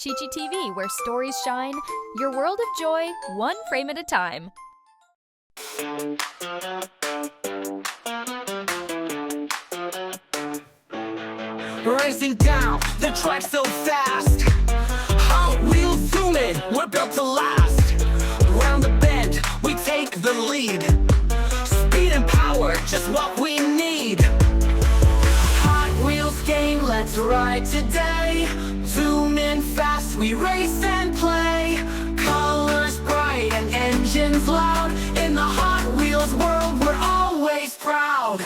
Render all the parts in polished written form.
Chi-Chi TV, where stories shine, your world of joy, one frame at a time. Racing down the track so fast, Hot Wheels zooming, we're built to last. Round the bend, we take the lead. Speed and power, just what we need. Hot Wheels game, let's ride today. Zoom in fast, we race and play. Colors bright and engines loud. In the Hot Wheels world, we're always proud.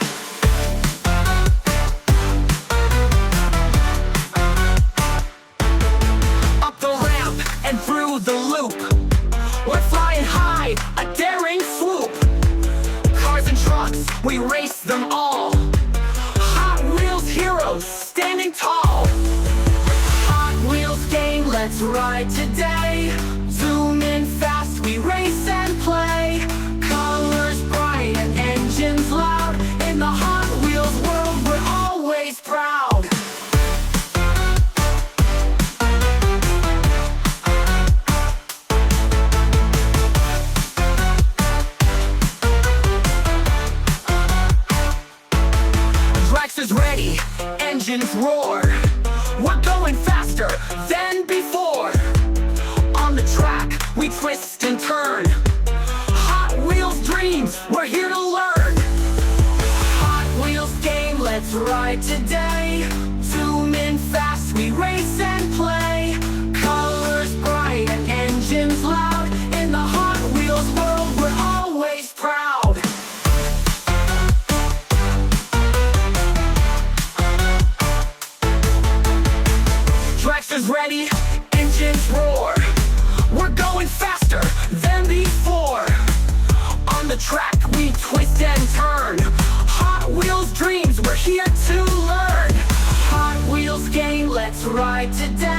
Up the ramp and through the loop, we're flying high, a daring swoop. Cars and trucks, we race them all. Hot Wheels heroes, standing tall. Hot Wheels game, let's ride today. Zoom in fast, we race and play. Colors bright and engines loud. In the Hot Wheels world, we're always proud. Dragsters ready, engines roar. We're going faster than before. On the track, we twist and turn. Hot Wheels dreams, we're here to learn. Hot Wheels game, let's ride today. Zoom in fast, we race and play. Colors bright and engines loud. In the Hot Wheels world, we're always proud. Dragsters ready, engines roar. We're going faster than before. On the track we twist and turn. Hot Wheels dreams, we're here to learn. Hot Wheels game, let's ride today.